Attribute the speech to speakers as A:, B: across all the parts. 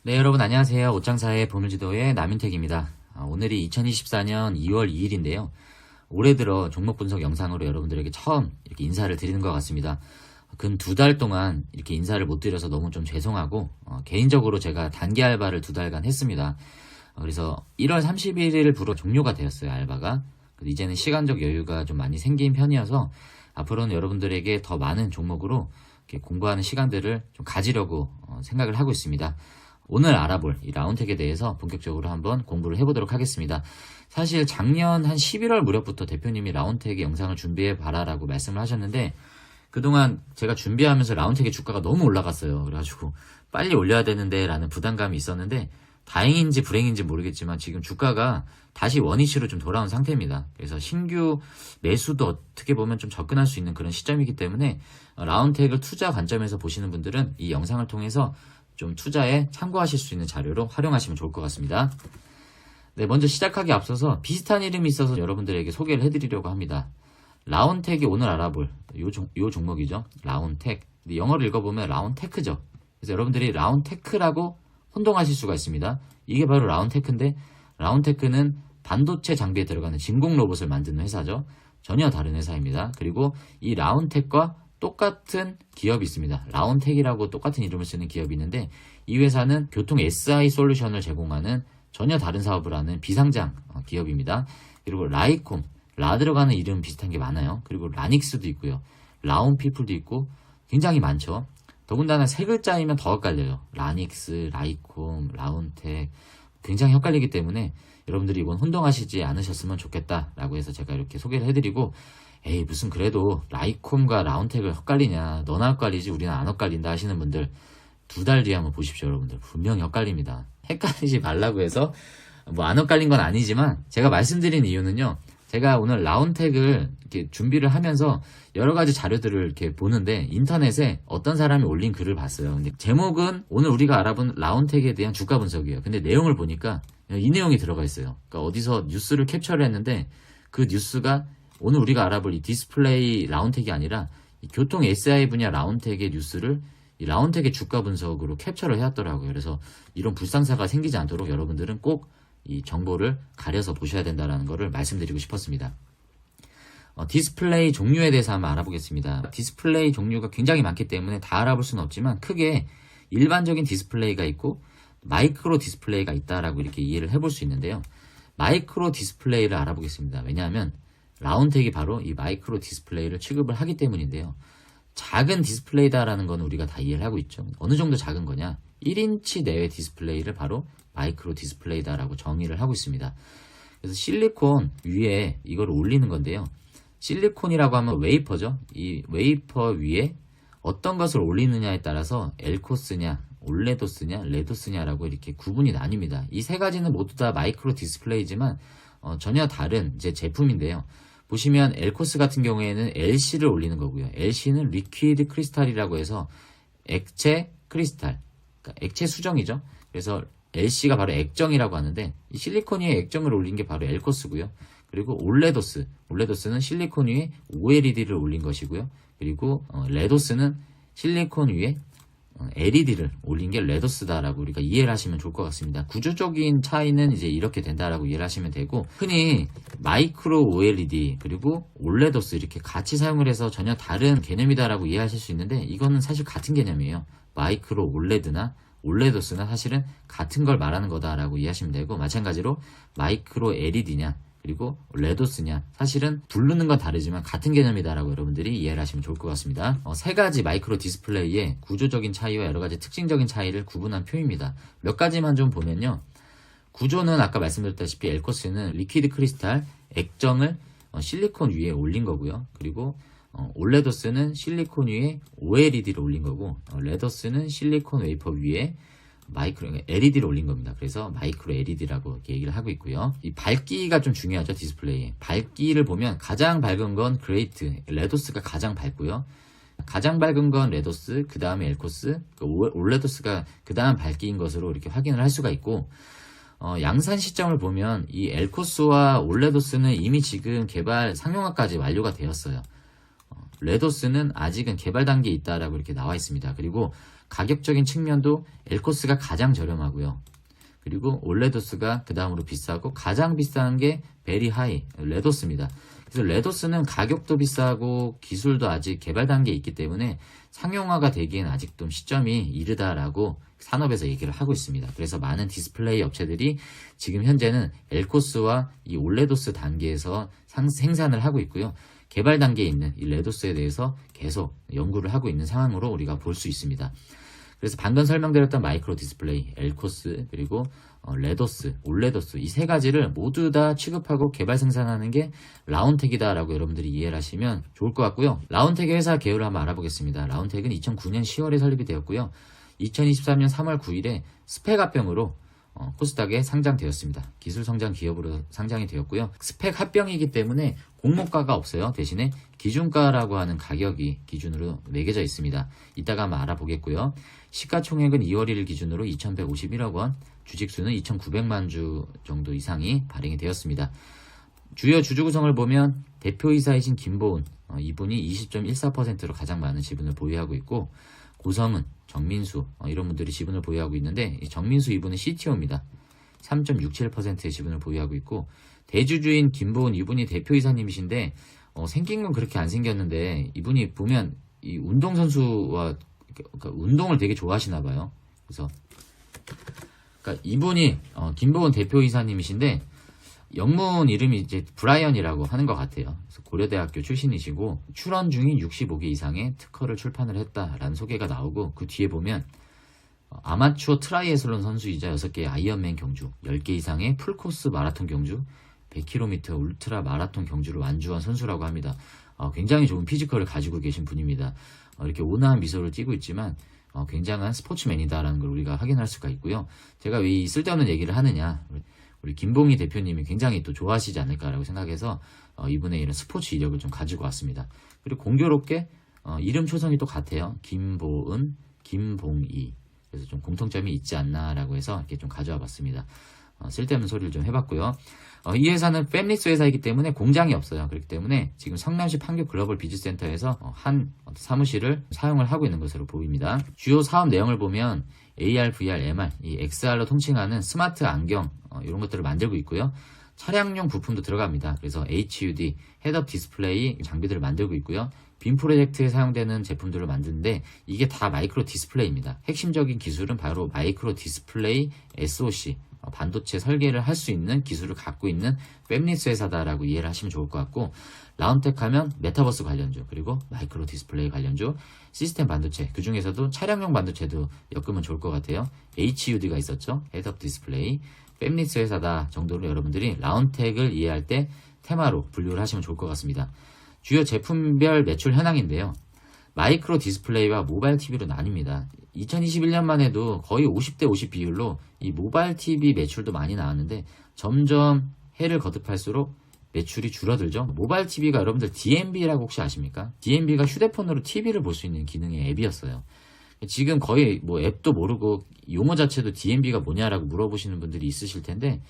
A: 네, 여러분 안녕하세요. 옷장사의 보물지도의 남윤택입니다. 오늘이 2024년 2월 2일인데요. 올해 들어 종목 분석 영상으로 여러분들에게 처음 이렇게 인사를 드리는 것 같습니다. 근 2달 동안 이렇게 인사를 못 드려서 너무 좀 죄송하고, 개인적으로 제가 단기 알바를 2달간 했습니다. 그래서 1월 31일부로 종료가 되었어요, 알바가. 이제는 시간적 여유가 좀 많이 생긴 편이어서 앞으로는 여러분들에게 더 많은 종목으로 이렇게 공부하는 시간들을 좀 가지려고 생각을 하고 있습니다. 오늘 알아볼 이 라운텍에 대해서 본격적으로 한번 공부를 해보도록 하겠습니다. 사실 작년 한 11월 무렵부터 대표님이 라운텍의 영상을 준비해 봐라라고 말씀을 하셨는데, 그동안 제가 준비하면서 라운텍의 주가가 너무 올라갔어요. 그래가지고 빨리 올려야 되는데 라는 부담감이 있었는데, 다행인지 불행인지 모르겠지만 지금 주가가 다시 원위치로 좀 돌아온 상태입니다. 그래서 신규 매수도 어떻게 보면 좀 접근할 수 있는 그런 시점이기 때문에 라운텍을 투자 관점에서 보시는 분들은 이 영상을 통해서 좀 투자에 참고하실 수 있는 자료로 활용하시면 좋을 것 같습니다. 네, 먼저 시작하기 앞서서 비슷한 이름이 있어서 여러분들에게 소개를 해드리려고 합니다. 라운텍이 오늘 알아볼 요 종목이죠. 라운텍. 영어를 읽어보면 라운테크죠. 그래서 여러분들이 라운테크라고 혼동하실 수가 있습니다. 이게 바로 라운테크인데, 라운테크는 반도체 장비에 들어가는 진공 로봇을 만드는 회사죠. 전혀 다른 회사입니다. 그리고 이 라운텍과 똑같은 기업이 있습니다. 라운텍이라고 똑같은 이름을 쓰는 기업이 있는데, 이 회사는 교통 SI 솔루션을 제공하는 전혀 다른 사업을 하는 비상장 기업입니다. 그리고 라이콤, 라 들어가는 이름 비슷한 게 많아요. 그리고 라닉스도 있고요. 라운피플도 있고 굉장히 많죠. 더군다나 세 글자이면 더 헷갈려요. 라닉스, 라이콤, 라운텍 굉장히 헷갈리기 때문에 여러분들이 이번 혼동하시지 않으셨으면 좋겠다라고 해서 제가 이렇게 소개를 해드리고, 에이 무슨 그래도 라이콤과 라운텍을 헷갈리냐, 너나 헷갈리지 우리는 안 헷갈린다 하시는 분들 2달 뒤에 한번 보십시오. 여러분들 분명히 헷갈립니다. 헷갈리지 말라고 해서 뭐 안 헷갈린 건 아니지만, 제가 말씀드린 이유는요, 제가 오늘 라운텍을 이렇게 준비를 하면서 여러 가지 자료들을 이렇게 보는데 인터넷에 어떤 사람이 올린 글을 봤어요. 근데 제목은 오늘 우리가 알아본 라운텍에 대한 주가 분석이에요. 근데 내용을 보니까 이 내용이 들어가 있어요. 그러니까 어디서 뉴스를 캡처를 했는데, 그 뉴스가 오늘 우리가 알아볼 이 디스플레이 라운텍이 아니라 이 교통 SI 분야 라운텍의 뉴스를 이 라운텍의 주가 분석으로 캡처를 해왔더라고요. 그래서 이런 불상사가 생기지 않도록 여러분들은 꼭 이 정보를 가려서 보셔야 된다는 것을 말씀드리고 싶었습니다. 디스플레이 종류에 대해서 한번 알아보겠습니다. 디스플레이 종류가 굉장히 많기 때문에 다 알아볼 수는 없지만, 크게 일반적인 디스플레이가 있고 마이크로 디스플레이가 있다라고 이렇게 이해를 해볼 수 있는데요. 마이크로 디스플레이를 알아보겠습니다. 왜냐하면 라운텍이 바로 이 마이크로 디스플레이를 취급을 하기 때문인데요. 작은 디스플레이다라는 건 우리가 다 이해를 하고 있죠. 어느 정도 작은 거냐? 1인치 내외 디스플레이를 바로 마이크로 디스플레이다라고 정의를 하고 있습니다. 그래서 실리콘 위에 이걸 올리는 건데요. 실리콘이라고 하면 웨이퍼죠. 이 웨이퍼 위에 어떤 것을 올리느냐에 따라서 엘코스냐, 올레도스냐, 레도스냐라고 이렇게 구분이 나뉩니다. 이 세 가지는 모두 다 마이크로 디스플레이지만 전혀 다른 이제 제품인데요. 보시면 엘코스 같은 경우에는 LC를 올리는 거고요. LC는 리퀴드 크리스탈이라고 해서 액체 크리스탈, 그러니까 액체 수정이죠. 그래서 LC가 바로 액정이라고 하는데, 이 실리콘 위에 액정을 올린 게 바로 엘코스고요. 그리고 올레도스는 실리콘 위에 OLED를 올린 것이고요. 그리고 레도스는 실리콘 위에 LED를 올린 게 레도스다라고 우리가 이해를 하시면 좋을 것 같습니다. 구조적인 차이는 이제 이렇게 된다라고 이해를 하시면 되고, 흔히 마이크로 OLED 그리고 올레도스 이렇게 같이 사용을 해서 전혀 다른 개념이다라고 이해하실 수 있는데, 이거는 사실 같은 개념이에요. 마이크로 올레드나 올레도스는 사실은 같은 걸 말하는 거다라고 이해하시면 되고, 마찬가지로 마이크로 LED냐 그리고 레도스냐, 사실은 부르는 건 다르지만 같은 개념이다라고 여러분들이 이해를 하시면 좋을 것 같습니다. 세 가지 마이크로 디스플레이의 구조적인 차이와 여러 가지 특징적인 차이를 구분한 표입니다. 몇 가지만 좀 보면요. 구조는 아까 말씀드렸다시피 엘코스는 리퀴드 크리스탈 액정을 실리콘 위에 올린 거고요. 그리고 올레도스는 실리콘 위에 OLED를 올린 거고, 레도스는 실리콘 웨이퍼 위에 마이크로 LED를 올린 겁니다. 그래서 마이크로 LED라고 이렇게 얘기를 하고 있고요. 이 밝기가 좀 중요하죠. 디스플레이에 밝기를 보면 가장 밝은 건 그레이트, 레도스가 가장 밝고요. 가장 밝은 건 레도스, 그 다음에 엘코스, 올레도스가 그 다음 밝기인 것으로 이렇게 확인을 할 수가 있고, 양산 시점을 보면 이 엘코스와 올레도스는 이미 지금 개발 상용화까지 완료가 되었어요. 레도스는 아직은 개발 단계에 있다라고 이렇게 나와 있습니다. 그리고 가격적인 측면도 엘코스가 가장 저렴하고요. 그리고 올레도스가 그 다음으로 비싸고 가장 비싼 게 베리 하이 레도스입니다. 그래서 레도스는 가격도 비싸고 기술도 아직 개발 단계에 있기 때문에 상용화가 되기엔 아직 좀 시점이 이르다라고 산업에서 얘기를 하고 있습니다. 그래서 많은 디스플레이 업체들이 지금 현재는 엘코스와 이 올레도스 단계에서 생산을 하고 있고요. 개발 단계에 있는 이 레도스에 대해서 계속 연구를 하고 있는 상황으로 우리가 볼 수 있습니다. 그래서 방금 설명드렸던 마이크로 디스플레이, 엘코스, 그리고 레도스, 올레도스 이 세 가지를 모두 다 취급하고 개발 생산하는 게 라운텍이다라고 여러분들이 이해를 하시면 좋을 것 같고요. 라운텍의 회사 개요를 한번 알아보겠습니다. 라운텍은 2009년 10월에 설립이 되었고요. 2023년 3월 9일에 스펙 합병으로 코스닥에 상장되었습니다. 기술 성장 기업으로 상장이 되었고요. 스펙 합병이기 때문에 공모가가 없어요. 대신에 기준가라고 하는 가격이 기준으로 매겨져 있습니다. 이따가 한번 알아보겠고요. 시가총액은 2월 1일 기준으로 2,151억 원, 주식수는 2,900만 주 정도 이상이 발행이 되었습니다. 주요 주주 구성을 보면 대표이사이신 김보은, 이분이 20.14%로 가장 많은 지분을 보유하고 있고, 고성은, 정민수 이런 분들이 지분을 보유하고 있는데, 정민수 이분은 CTO입니다. 3.67%의 지분을 보유하고 있고, 대주주인 김보은 이분이 대표이사님이신데 생긴 건 그렇게 안 생겼는데 이분이 보면 이 운동선수와 그러니까 운동을 되게 좋아하시나 봐요. 그래서 그러니까 이분이 김보은 대표이사님이신데 영문 이름이 이제 브라이언이라고 하는 것 같아요. 그래서 고려대학교 출신이시고 출원 중인 65개 이상의 특허를 출판을 했다라는 소개가 나오고 그 뒤에 보면 아마추어 트라이애슬론 선수이자 6개의 아이언맨 경주, 10개 이상의 풀코스 마라톤 경주, 100km 울트라 마라톤 경주를 완주한 선수라고 합니다. 굉장히 좋은 피지컬을 가지고 계신 분입니다. 이렇게 온화한 미소를 띠고 있지만 굉장한 스포츠맨이다라는 걸 우리가 확인할 수가 있고요. 제가 왜 이 쓸데없는 얘기를 하느냐, 우리 김봉희 대표님이 굉장히 또 좋아하시지 않을까라고 생각해서 이분의 이런 스포츠 이력을 좀 가지고 왔습니다. 그리고 공교롭게 이름 초성이 또 같아요. 김보은, 김봉희. 그래서 좀 공통점이 있지 않나라고 해서 이렇게 좀 가져와 봤습니다. 쓸데없는 소리를 좀 해봤고요. 이 회사는 팹리스 회사이기 때문에 공장이 없어요. 그렇기 때문에 지금 성남시 판교 글로벌 비즈센터에서 한 사무실을 사용을 하고 있는 것으로 보입니다. 주요 사업 내용을 보면 AR, VR, MR, 이 XR로 통칭하는 스마트 안경 이런 것들을 만들고 있고요. 차량용 부품도 들어갑니다. 그래서 HUD, 헤드업 디스플레이 장비들을 만들고 있고요. 빔 프로젝트에 사용되는 제품들을 만드는데 이게 다 마이크로 디스플레이입니다. 핵심적인 기술은 바로 마이크로 디스플레이 SoC, 반도체 설계를 할 수 있는 기술을 갖고 있는 팹리스 회사다라고 이해를 하시면 좋을 것 같고, 라운텍 하면 메타버스 관련주, 그리고 마이크로 디스플레이 관련주, 시스템 반도체, 그 중에서도 차량용 반도체도 엮으면 좋을 것 같아요. HUD가 있었죠. 헤드업 디스플레이, 팹리스 회사다 정도로 여러분들이 라운텍을 이해할 때 테마로 분류를 하시면 좋을 것 같습니다. 주요 제품별 매출 현황인데요. 마이크로 디스플레이와 모바일 TV로 나뉩니다. 2021년만 해도 거의 50대 50 비율로 이 모바일 TV 매출도 많이 나왔는데 점점 해를 거듭할수록 매출이 줄어들죠. 모바일 TV가 여러분들 DMB라고 혹시 아십니까? DMB가 휴대폰으로 TV를 볼 수 있는 기능의 앱이었어요. 지금 거의 뭐 앱도 모르고 용어 자체도 DMB가 뭐냐라고 물어보시는 분들이 있으실 텐데,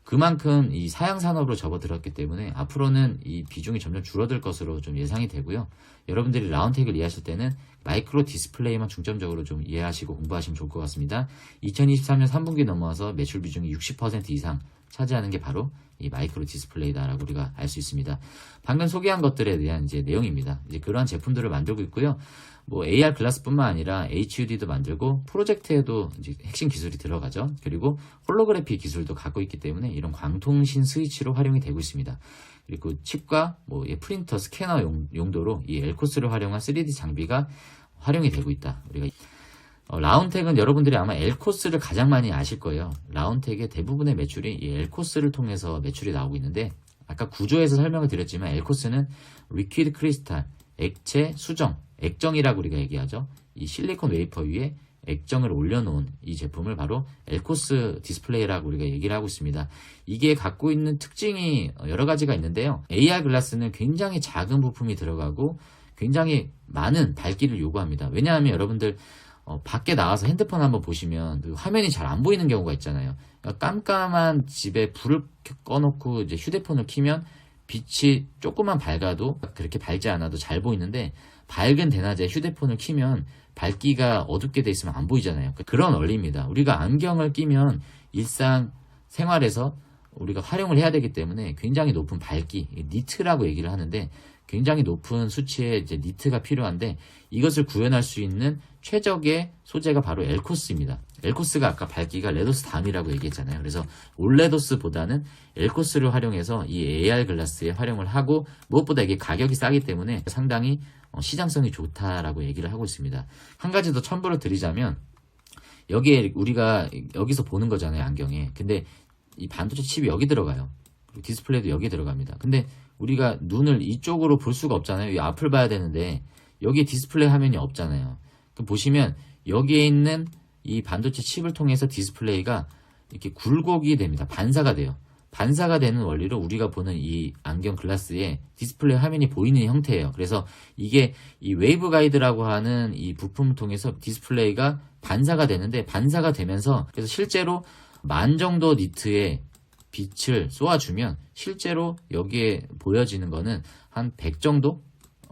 A: 그만큼 이 사양 산업으로 접어들었기 때문에 앞으로는 이 비중이 점점 줄어들 것으로 좀 예상이 되고요. 여러분들이 라운텍을 이해하실 때는 마이크로 디스플레이만 중점적으로 좀 이해하시고 공부하시면 좋을 것 같습니다. 2023년 3분기 넘어와서 매출 비중이 60% 이상 차지하는 게 바로 이 마이크로 디스플레이다라고 우리가 알 수 있습니다. 방금 소개한 것들에 대한 이제 내용입니다. 이제 그러한 제품들을 만들고 있고요. 뭐 AR 글라스뿐만 아니라 HUD도 만들고 프로젝트에도 이제 핵심 기술이 들어가죠. 그리고 홀로그래피 기술도 갖고 있기 때문에 이런 광통신 스위치로 활용이 되고 있습니다. 그리고 칩과 뭐 프린터, 스캐너 용도로 이 엘코스를 활용한 3D 장비가 활용이 되고 있다. 우리가 라운텍은 여러분들이 아마 엘코스를 가장 많이 아실 거예요. 라운텍의 대부분의 매출이 이 엘코스를 통해서 매출이 나오고 있는데, 아까 구조에서 설명을 드렸지만 엘코스는 리퀴드 크리스탈, 액체 수정, 액정이라고 우리가 얘기하죠. 이 실리콘 웨이퍼 위에 액정을 올려놓은 이 제품을 바로 엘코스 디스플레이라고 우리가 얘기를 하고 있습니다. 이게 갖고 있는 특징이 여러 가지가 있는데요. AR 글라스는 굉장히 작은 부품이 들어가고 굉장히 많은 밝기를 요구합니다. 왜냐하면 여러분들 밖에 나와서 핸드폰 한번 보시면 그 화면이 잘 안 보이는 경우가 있잖아요. 그러니까 깜깜한 집에 불을 꺼놓고 이제 휴대폰을 켜면 빛이 조금만 밝아도 그렇게 밝지 않아도 잘 보이는데 밝은 대낮에 휴대폰을 켜면 밝기가 어둡게 돼 있으면 안 보이잖아요. 그런 원리입니다. 우리가 안경을 끼면 일상 생활에서 우리가 활용을 해야 되기 때문에 굉장히 높은 밝기, 니트라고 얘기를 하는데 굉장히 높은 수치의 이제 니트가 필요한데 이것을 구현할 수 있는 최적의 소재가 바로 엘코스입니다. 엘코스가 아까 밝기가 레도스 다음이라고 얘기했잖아요. 그래서 올레도스보다는 엘코스를 활용해서 이 AR 글라스에 활용을 하고 무엇보다 이게 가격이 싸기 때문에 상당히 시장성이 좋다라고 얘기를 하고 있습니다. 한 가지 더 첨부를 드리자면 여기에 우리가 여기서 보는 거잖아요, 안경에. 근데 이 반도체 칩이 여기 들어가요. 그리고 디스플레이도 여기 들어갑니다. 근데 우리가 눈을 이쪽으로 볼 수가 없잖아요. 이 앞을 봐야 되는데 여기에 디스플레이 화면이 없잖아요. 그럼 보시면 여기에 있는 이 반도체 칩을 통해서 디스플레이가 이렇게 굴곡이 됩니다. 반사가 돼요. 반사가 되는 원리로 우리가 보는 이 안경 글라스에 디스플레이 화면이 보이는 형태예요. 그래서 이게 이 웨이브 가이드라고 하는 이 부품을 통해서 디스플레이가 반사가 되는데 반사가 되면서 그래서 실제로 10,000 정도 니트의 빛을 쏘아주면 실제로 여기에 보여지는 거는 한 100 정도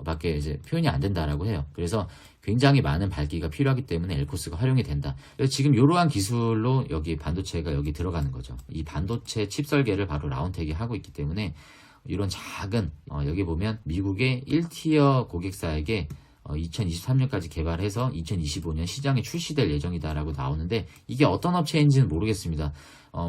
A: 밖에 이제 표현이 안 된다라고 해요. 그래서 굉장히 많은 밝기가 필요하기 때문에 엘코스가 활용이 된다. 그래서 지금 이러한 기술로 여기 반도체가 여기 들어가는 거죠. 이 반도체 칩 설계를 바로 라운텍이 하고 있기 때문에 이런 작은 여기 보면 미국의 1티어 고객사에게 2023년까지 개발해서 2025년 시장에 출시될 예정이다라고 나오는데 이게 어떤 업체인지는 모르겠습니다.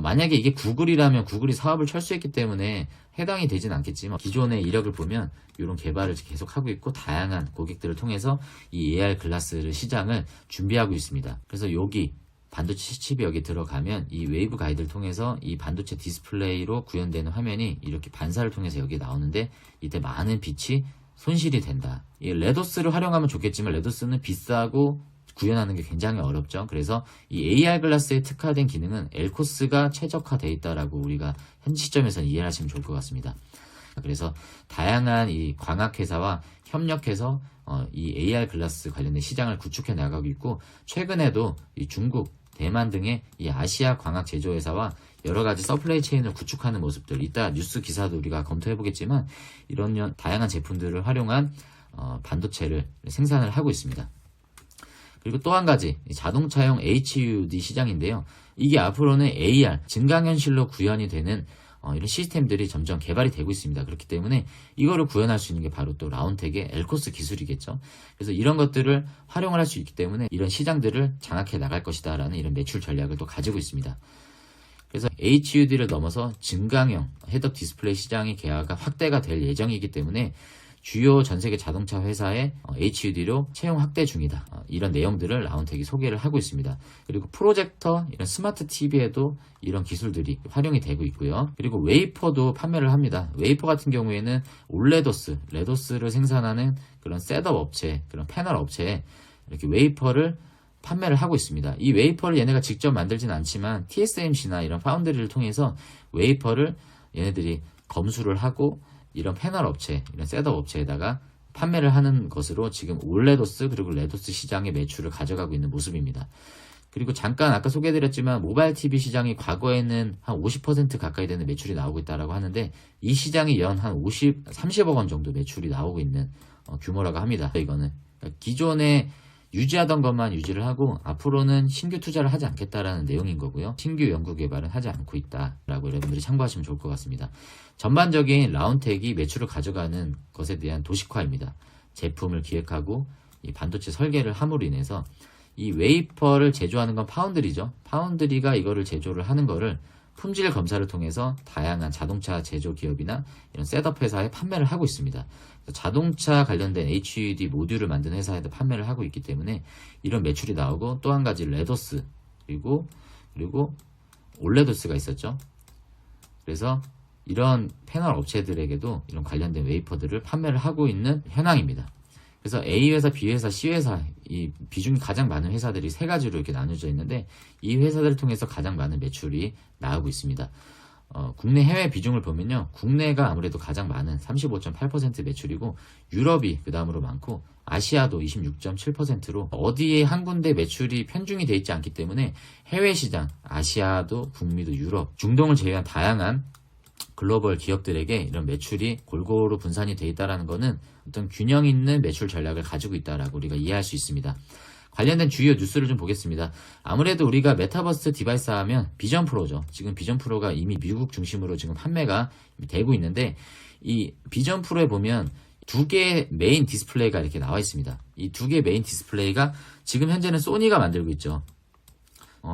A: 만약에 이게 구글이라면 구글이 사업을 철수했기 때문에 해당이 되진 않겠지만 기존의 이력을 보면 이런 개발을 계속하고 있고 다양한 고객들을 통해서 이 AR 글라스를 시장을 준비하고 있습니다. 그래서 여기 반도체 칩이 여기 들어가면 이 웨이브 가이드를 통해서 이 반도체 디스플레이로 구현되는 화면이 이렇게 반사를 통해서 여기 나오는데 이때 많은 빛이 손실이 된다. 이 레도스를 활용하면 좋겠지만 레도스는 비싸고 구현하는 게 굉장히 어렵죠. 그래서 이 AR 글라스에 특화된 기능은 엘코스가 최적화되어 있다라고 우리가 현 시점에서는 이해를 하시면 좋을 것 같습니다. 그래서 다양한 이 광학회사와 협력해서 이 AR 글라스 관련된 시장을 구축해 나가고 있고 최근에도 이 중국, 대만 등의 이 아시아 광학 제조회사와 여러 가지 서플라이 체인을 구축하는 모습들 이따 뉴스 기사도 우리가 검토해 보겠지만 이런 다양한 제품들을 활용한 반도체를 생산을 하고 있습니다. 그리고 또 한 가지 자동차용 HUD 시장인데요. 이게 앞으로는 AR, 증강현실로 구현이 되는 이런 시스템들이 점점 개발이 되고 있습니다. 그렇기 때문에 이거를 구현할 수 있는 게 바로 또 라운텍의 엘코스 기술이겠죠. 그래서 이런 것들을 활용을 할 수 있기 때문에 이런 시장들을 장악해 나갈 것이다 라는 이런 매출 전략을 또 가지고 있습니다. 그래서 HUD를 넘어서 증강형 헤드업 디스플레이 시장의 개화가 확대가 될 예정이기 때문에 주요 전세계 자동차 회사의 HUD로 채용 확대 중이다. 이런 내용들을 라운텍이 소개를 하고 있습니다. 그리고 프로젝터, 이런 스마트 TV에도 이런 기술들이 활용이 되고 있고요. 그리고 웨이퍼도 판매를 합니다. 웨이퍼 같은 경우에는 올레도스, 레도스를 생산하는 그런 셋업 업체, 그런 패널 업체에 이렇게 웨이퍼를 판매를 하고 있습니다. 이 웨이퍼를 얘네가 직접 만들지는 않지만 TSMC나 이런 파운드리를 통해서 웨이퍼를 얘네들이 검수를 하고 이런 패널 업체, 이런 셋업 업체에다가 판매를 하는 것으로 지금 올레도스 그리고 레도스 시장의 매출을 가져가고 있는 모습입니다. 그리고 잠깐 아까 소개해드렸지만 모바일 TV 시장이 과거에는 한 50% 가까이 되는 매출이 나오고 있다고 하는데 이 시장이 연 한 30억 원 정도 매출이 나오고 있는 규모라고 합니다. 이거는 그러니까 기존에 유지하던 것만 유지를 하고 앞으로는 신규 투자를 하지 않겠다라는 내용인 거고요. 신규 연구 개발은 하지 않고 있다라고 여러분들이 참고하시면 좋을 것 같습니다. 전반적인 라운텍이 매출을 가져가는 것에 대한 도식화입니다. 제품을 기획하고 이 반도체 설계를 함으로 인해서 이 웨이퍼를 제조하는 건 파운드리죠. 파운드리가 이거를 제조를 하는 거를 품질 검사를 통해서 다양한 자동차 제조 기업이나 이런 셋업 회사에 판매를 하고 있습니다. 자동차 관련된 HUD 모듈을 만드는 회사에도 판매를 하고 있기 때문에 이런 매출이 나오고 또 한 가지 레도스 그리고 올레도스가 있었죠. 그래서 이런 패널 업체들에게도 이런 관련된 웨이퍼들을 판매를 하고 있는 현황입니다. 그래서 A회사, B회사, C회사 이 비중이 가장 많은 회사들이 세 가지로 이렇게 나눠져 있는데 이 회사들을 통해서 가장 많은 매출이 나오고 있습니다. 국내 해외 비중을 보면요. 국내가 아무래도 가장 많은 35.8% 매출이고 유럽이 그 다음으로 많고 아시아도 26.7%로 어디에 한 군데 매출이 편중이 돼 있지 않기 때문에 해외 시장, 아시아도 북미도 유럽, 중동을 제외한 다양한 글로벌 기업들에게 이런 매출이 골고루 분산이 돼 있다는 것은 어떤 균형 있는 매출 전략을 가지고 있다라고 우리가 이해할 수 있습니다. 관련된 주요 뉴스를 좀 보겠습니다. 아무래도 우리가 메타버스 디바이스 하면 비전 프로죠. 지금 비전 프로가 이미 미국 중심으로 지금 판매가 되고 있는데, 이 비전 프로에 보면 두 개의 메인 디스플레이가 이렇게 나와 있습니다. 이 두 개의 메인 디스플레이가 지금 현재는 소니가 만들고 있죠.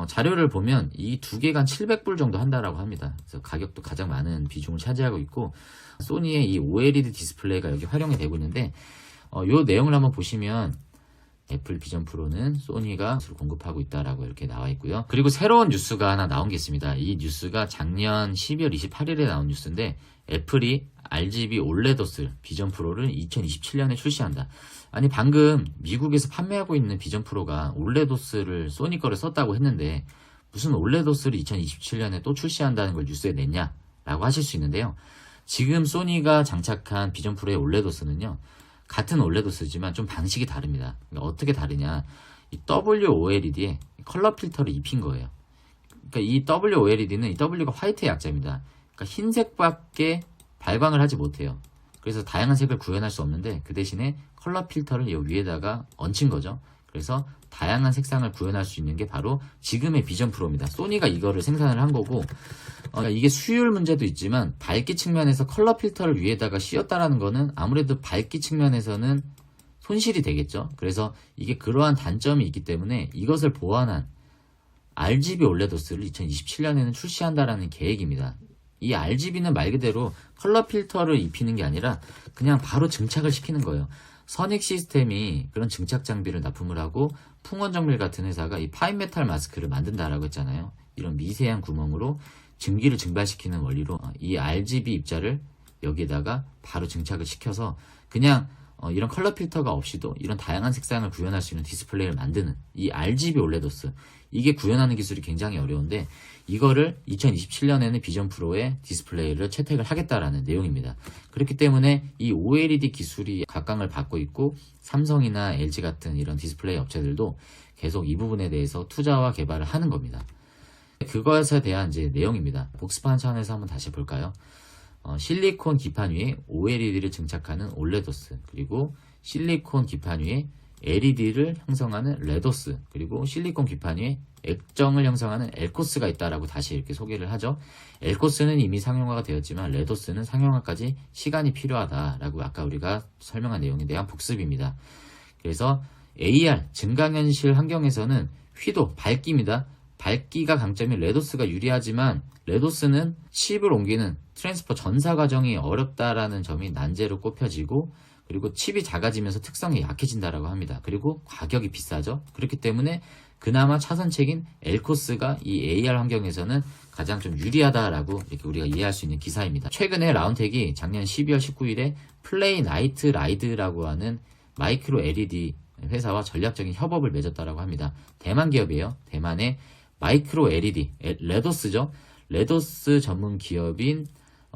A: 자료를 보면 이 두 개가 한 700불 정도 한다라고 합니다. 그래서 가격도 가장 많은 비중을 차지하고 있고, 소니의 이 OLED 디스플레이가 여기 활용이 되고 있는데, 요 내용을 한번 보시면 애플 비전 프로는 소니가 공급하고 있다라고 이렇게 나와 있고요. 그리고 새로운 뉴스가 하나 나온 게 있습니다. 이 뉴스가 작년 12월 28일에 나온 뉴스인데, 애플이 RGB 올레더스 비전 프로를 2027년에 출시한다. 아니, 방금 미국에서 판매하고 있는 비전 프로가 올레더스를 소니 거를 썼다고 했는데 무슨 올레더스를 2027년에 또 출시한다는 걸 뉴스에 냈냐라고 하실 수 있는데요. 지금 소니가 장착한 비전 프로의 올레더스는요, 같은 올레더스지만 좀 방식이 다릅니다. 그러니까 어떻게 다르냐, 이 WOLED에 컬러 필터를 입힌 거예요. 그러니까 이 WOLED는 이 W가 화이트의 약자입니다. 그러니까 흰색밖에 발광을 하지 못해요. 그래서 다양한 색을 구현할 수 없는데, 그 대신에 컬러 필터를 이 위에다가 얹힌 거죠. 그래서 다양한 색상을 구현할 수 있는 게 바로 지금의 비전 프로입니다. 소니가 이거를 생산을 한 거고, 이게 수율 문제도 있지만 밝기 측면에서 컬러 필터를 위에다가 씌웠다라는 거는 아무래도 밝기 측면에서는 손실이 되겠죠. 그래서 이게 그러한 단점이 있기 때문에 이것을 보완한 RGB 올레더스를 2027년에는 출시한다라는 계획입니다. 이 RGB는 말 그대로 컬러 필터를 입히는 게 아니라 그냥 바로 증착을 시키는 거예요. 선익 시스템이 그런 증착 장비를 납품을 하고, 풍원정밀 같은 회사가 이 파인메탈 마스크를 만든다라고 했잖아요. 이런 미세한 구멍으로 증기를 증발시키는 원리로 이 RGB 입자를 여기에다가 바로 증착을 시켜서 그냥 이런 컬러 필터가 없이도 이런 다양한 색상을 구현할 수 있는 디스플레이를 만드는 이 RGB 올레더스, 이게 구현하는 기술이 굉장히 어려운데, 이거를 2027년에는 비전 프로의 디스플레이를 채택을 하겠다라는 내용입니다. 그렇기 때문에 이 OLED 기술이 각광을 받고 있고, 삼성이나 LG 같은 이런 디스플레이 업체들도 계속 이 부분에 대해서 투자와 개발을 하는 겁니다. 그것에 대한 이제 내용입니다. 복습하는 차원에서 한번 다시 볼까요? 실리콘 기판 위에 OLED를 증착하는 올레더스, 그리고 실리콘 기판 위에 LED를 형성하는 레더스, 그리고 실리콘 기판 위에 액정을 형성하는 엘코스가 있다라고 다시 이렇게 소개를 하죠. 엘코스는 이미 상용화가 되었지만 레더스는 상용화까지 시간이 필요하다라고 아까 우리가 설명한 내용에 대한 복습입니다. 그래서 AR 증강현실 환경에서는 휘도, 밝기입니다. 밝기가 강점인 레더스가 유리하지만 레더스는 칩을 옮기는 트랜스퍼 전사 과정이 어렵다라는 점이 난제로 꼽혀지고, 그리고 칩이 작아지면서 특성이 약해진다라고 합니다. 그리고 가격이 비싸죠. 그렇기 때문에 그나마 차선책인 엘코스가 이 AR 환경에서는 가장 좀 유리하다라고 이렇게 우리가 이해할 수 있는 기사입니다. 최근에 라운텍이 작년 12월 19일에 플레이 나이트 라이드라고 하는 마이크로 LED 회사와 전략적인 협업을 맺었다라고 합니다. 대만 기업이에요. 대만의 마이크로 LED, 레더스죠. 레더스 전문 기업인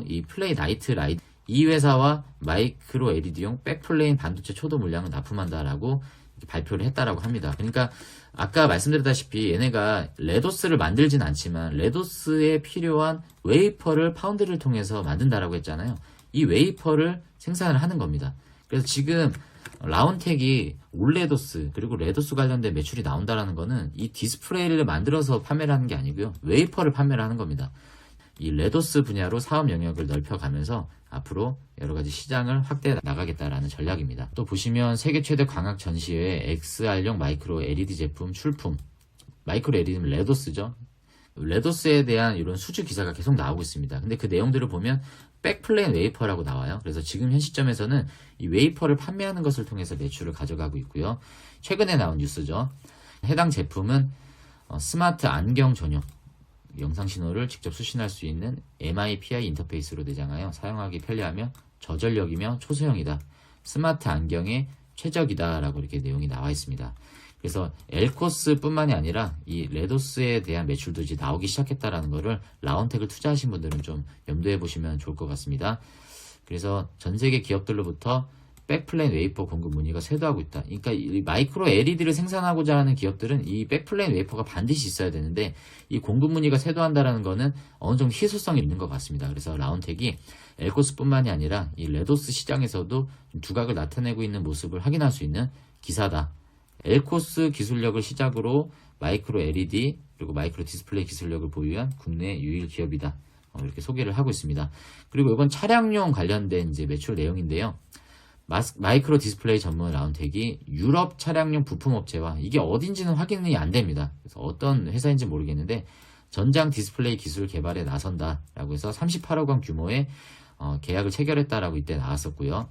A: 이 플레이 나이트 라이드, 이 회사와 마이크로 LED용 백플레인 반도체 초도 물량을 납품한다라고 발표를 했다라고 합니다. 그러니까 아까 말씀드렸다시피 얘네가 레더스를 만들진 않지만 레더스에 필요한 웨이퍼를 파운드를 통해서 만든다라고 했잖아요. 이 웨이퍼를 생산을 하는 겁니다. 그래서 지금 라운텍이 올레더스 그리고 레더스 관련된 매출이 나온다라는 거는 이 디스플레이를 만들어서 판매를 하는 게 아니고요. 웨이퍼를 판매를 하는 겁니다. 이 레더스 분야로 사업 영역을 넓혀가면서 앞으로 여러 가지 시장을 확대해 나가겠다라는 전략입니다. 또 보시면 세계 최대 광학 전시회 XR용 마이크로 LED 제품 출품. 마이크로 LED는 레더스죠. 레더스에 대한 이런 수주 기사가 계속 나오고 있습니다. 근데 그 내용들을 보면 백플레인 웨이퍼라고 나와요. 그래서 지금 현 시점에서는 이 웨이퍼를 판매하는 것을 통해서 매출을 가져가고 있고요. 최근에 나온 뉴스죠. 해당 제품은 스마트 안경 전용 영상 신호를 직접 수신할 수 있는 MIPI 인터페이스로 내장하여 사용하기 편리하며 저전력이며 초소형이다. 스마트 안경에 최적이다 라고 이렇게 내용이 나와 있습니다. 그래서 엘코스 뿐만이 아니라 이 레더스에 대한 매출도 이제 나오기 시작했다라는 거를 라운텍을 투자하신 분들은 좀 염두해 보시면 좋을 것 같습니다. 그래서 전 세계 기업들로부터 백플레인 웨이퍼 공급 문의가 쇄도하고 있다. 그러니까 이 마이크로 LED를 생산하고자 하는 기업들은 이 백플레인 웨이퍼가 반드시 있어야 되는데 이 공급 문의가 쇄도한다라는 거는 어느 정도 희소성이 있는 것 같습니다. 그래서 라운텍이 엘코스뿐만이 아니라 이 레도스 시장에서도 두각을 나타내고 있는 모습을 확인할 수 있는 기사다. 엘코스 기술력을 시작으로 마이크로 LED 그리고 마이크로 디스플레이 기술력을 보유한 국내 유일 기업이다. 이렇게 소개를 하고 있습니다. 그리고 이건 차량용 관련된 이제 매출 내용인데요. 마이크로 디스플레이 전문 라운텍이 유럽 차량용 부품업체와 이게 어딘지는 확인이 안 됩니다. 그래서 어떤 회사인지 모르겠는데 전장 디스플레이 기술 개발에 나선다라고 해서 38억 원 규모의 계약을 체결했다라고 이때 나왔었고요.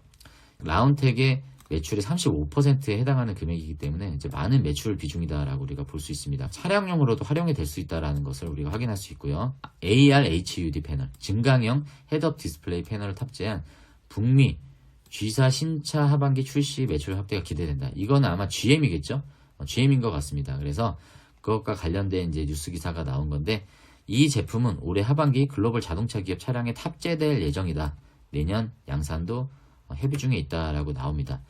A: 라운텍의 매출의 35%에 해당하는 금액이기 때문에 이제 많은 매출 비중이다라고 우리가 볼 수 있습니다. 차량용으로도 활용이 될 수 있다라는 것을 우리가 확인할 수 있고요. AR HUD 패널, 증강형 헤드업 디스플레이 패널을 탑재한 북미 G사 신차 하반기 출시 매출 확대가 기대된다. 이거는 아마 GM이겠죠? GM인 것 같습니다. 그래서 그것과 관련된 이제 뉴스 기사가 나온 건데 이 제품은 올해 하반기 글로벌 자동차 기업 차량에 탑재될 예정이다. 내년 양산도 협의 중에 있다라고 나옵니다.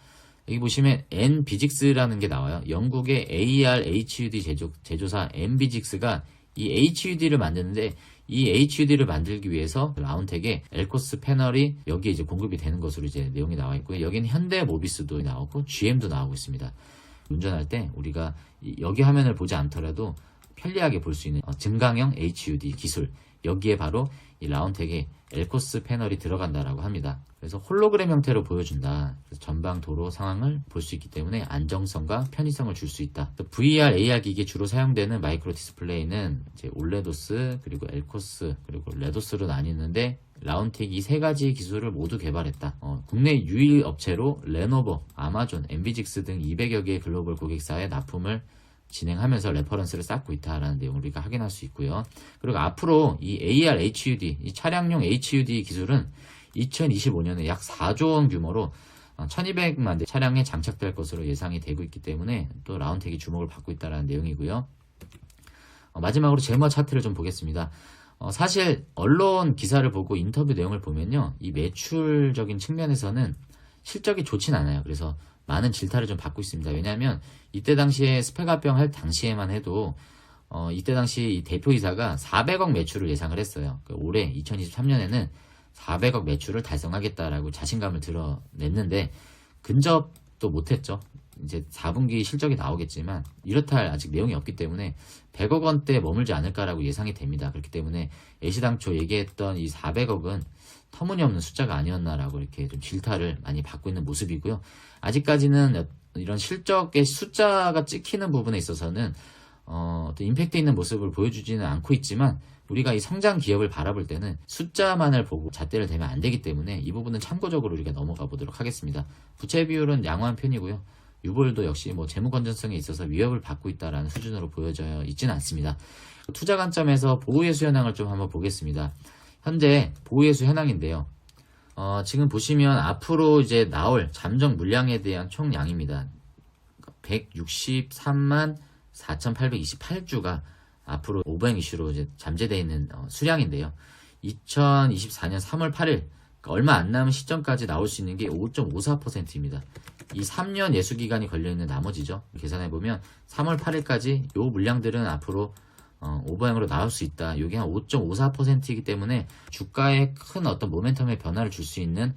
A: 여기 보시면 NBGX라는 게 나와요. 영국의 AR HUD 제조사 NBGX가 이 HUD를 만드는데 이 HUD를 만들기 위해서 라운텍의 엘코스 패널이 여기에 이제 공급이 되는 것으로 이제 내용이 나와 있고요. 여기는 현대 모비스도 나오고 GM도 나오고 있습니다. 운전할 때 우리가 여기 화면을 보지 않더라도 편리하게 볼 수 있는 증강형 HUD 기술, 여기에 바로 이 라운텍의 엘코스 패널이 들어간다라고 합니다. 그래서 홀로그램 형태로 보여준다. 그래서 전방 도로 상황을 볼 수 있기 때문에 안정성과 편의성을 줄 수 있다. VR, AR 기기에 주로 사용되는 마이크로 디스플레이는 이제 올레도스, 그리고 엘코스, 그리고 레도스로 나뉘는데 라운텍이 이 세 가지 기술을 모두 개발했다. 국내 유일 업체로 레노버, 아마존, 엔비직스 등 200여 개의 글로벌 고객사에 납품을 진행하면서 레퍼런스를 쌓고 있다라는 내용을 우리가 확인할 수 있고요. 그리고 앞으로 이 AR HUD, 이 차량용 HUD 기술은 2025년에 약 4조 원 규모로 1200만 대 차량에 장착될 것으로 예상이 되고 있기 때문에 또 라운텍이 주목을 받고 있다는 내용이고요. 마지막으로 제모 차트를 좀 보겠습니다. 사실 언론 기사를 보고 인터뷰 내용을 보면요, 이 매출적인 측면에서는 실적이 좋진 않아요. 그래서 많은 질타를 좀 받고 있습니다. 왜냐하면 이때 당시에 스펙 합병할 당시에만 해도 이때 당시 이 대표이사가 400억 매출을 예상을 했어요. 그러니까 올해 2023년에는 400억 매출을 달성하겠다라고 자신감을 드러냈는데 근접도 못했죠. 이제 4분기 실적이 나오겠지만 이렇다 할 아직 내용이 없기 때문에 100억 원대에 머물지 않을까라고 예상이 됩니다. 그렇기 때문에 애시당초 얘기했던 이 400억은 터무니없는 숫자가 아니었나라고 이렇게 좀 질타를 많이 받고 있는 모습이고요. 아직까지는 이런 실적의 숫자가 찍히는 부분에 있어서는 어떤 임팩트 있는 모습을 보여주지는 않고 있지만 우리가 이 성장 기업을 바라볼 때는 숫자만을 보고 잣대를 대면 안 되기 때문에 이 부분은 참고적으로 우리가 넘어가 보도록 하겠습니다. 부채 비율은 양호한 편이고요. 유볼도 역시 재무 건전성에 있어서 위협을 받고 있다라는 수준으로 보여져 있지는 않습니다. 투자 관점에서 보호예수 현황을 좀 한번 보겠습니다. 현재 보호예수 현황인데요. 지금 보시면 앞으로 이제 나올 잠정 물량에 대한 총량입니다. 163만 4,828주가 앞으로 오버행 이슈로 이제 잠재되어 있는 수량인데요. 2024년 3월 8일, 그러니까 얼마 안 남은 시점까지 나올 수 있는 게 5.54%입니다. 이 3년 예수기간이 걸려있는 나머지죠. 계산해보면 3월 8일까지 요 물량들은 앞으로 오버행으로 나올 수 있다. 이게 한 5.54%이기 때문에 주가에 큰 어떤 모멘텀의 변화를 줄 수 있는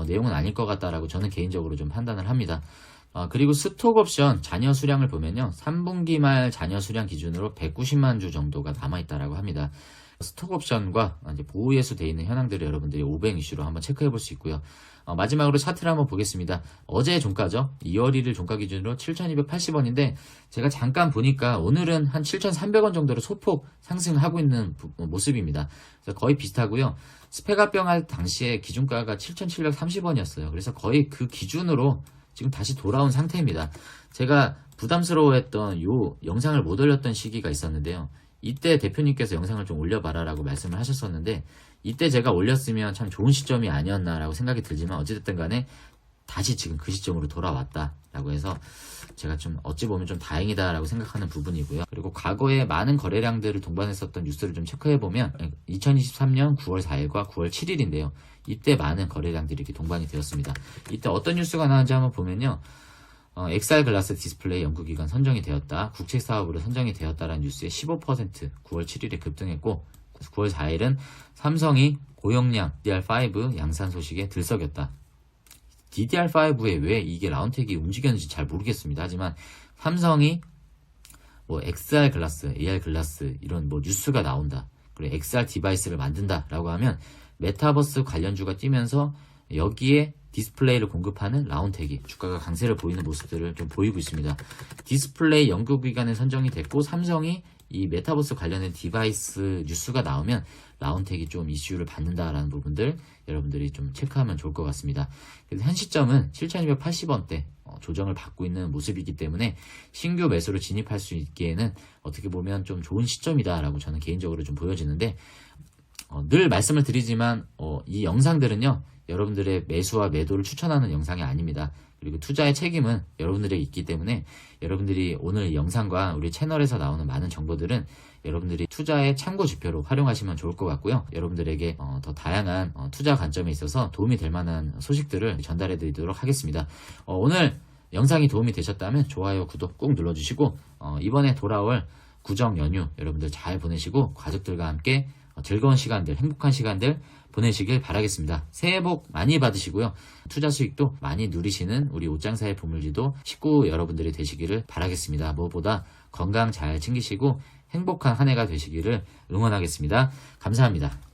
A: 내용은 아닐 것 같다라고 저는 개인적으로 좀 판단을 합니다. 그리고 스톡옵션 잔여 수량을 보면요. 3분기 말 잔여 수량 기준으로 190만 주 정도가 남아있다라고 합니다. 스톡옵션과 이제 보호예수 되어 있는 현황들을 여러분들이 오버행 이슈로 한번 체크해 볼 수 있고요. 마지막으로 차트를 한번 보겠습니다. 어제 종가죠. 2월 1일 종가 기준으로 7,280원인데 제가 잠깐 보니까 오늘은 한 7,300원 정도로 소폭 상승하고 있는 모습입니다. 그래서 거의 비슷하고요. 스펙 합병할 당시에 기준가가 7,730원이었어요. 그래서 거의 그 기준으로 지금 다시 돌아온 상태입니다. 제가 부담스러워했던 요 영상을 못 올렸던 시기가 있었는데요. 이때 대표님께서 영상을 좀 올려봐라 라고 말씀을 하셨었는데 이때 제가 올렸으면 참 좋은 시점이 아니었나 라고 생각이 들지만 어찌됐든 간에 다시 지금 그 시점으로 돌아왔다. 라고 해서 제가 좀 어찌 보면 좀 다행이다라고 생각하는 부분이고요. 그리고 과거에 많은 거래량들을 동반했었던 뉴스를 좀 체크해보면 2023년 9월 4일과 9월 7일인데요. 이때 많은 거래량들이 이렇게 동반이 되었습니다. 이때 어떤 뉴스가 나왔는지 한번 보면요. XR 글라스 디스플레이 연구기관 선정이 되었다. 국책사업으로 선정이 되었다라는 뉴스에 15% 9월 7일에 급등했고 9월 4일은 삼성이 고용량 DDR5 양산 소식에 들썩였다. DDR5에 왜 이게 라운텍이 움직였는지 잘 모르겠습니다. 하지만 삼성이 뭐 XR 글라스, AR 글라스 이런 뭐 뉴스가 나온다. 그리고 XR 디바이스를 만든다라고 하면 메타버스 관련주가 뛰면서 여기에 디스플레이를 공급하는 라운텍이 주가가 강세를 보이는 모습들을 좀 보이고 있습니다. 디스플레이 연구기관에 선정이 됐고 삼성이 이 메타버스 관련된 디바이스 뉴스가 나오면 라운텍이 좀 이슈를 받는다라는 부분들 여러분들이 좀 체크하면 좋을 것 같습니다. 그래서 현 시점은 7,280원대 조정을 받고 있는 모습이기 때문에 신규 매수로 진입할 수 있기에는 어떻게 보면 좀 좋은 시점이다라고 저는 개인적으로 좀 보여지는데 늘 말씀을 드리지만 이 영상들은요 여러분들의 매수와 매도를 추천하는 영상이 아닙니다. 그리고 투자의 책임은 여러분들에게 있기 때문에 여러분들이 오늘 이 영상과 우리 채널에서 나오는 많은 정보들은 여러분들이 투자의 참고 지표로 활용하시면 좋을 것 같고요. 여러분들에게 더 다양한 투자 관점에 있어서 도움이 될 만한 소식들을 전달해 드리도록 하겠습니다. 오늘 영상이 도움이 되셨다면 좋아요, 구독 꾹 눌러주시고 이번에 돌아올 구정 연휴 여러분들 잘 보내시고 가족들과 함께 즐거운 시간들, 행복한 시간들 보내시길 바라겠습니다. 새해 복 많이 받으시고요. 투자 수익도 많이 누리시는 우리 옷장사의 보물지도 식구 여러분들이 되시기를 바라겠습니다. 무엇보다 건강 잘 챙기시고 행복한 한 해가 되시기를 응원하겠습니다. 감사합니다.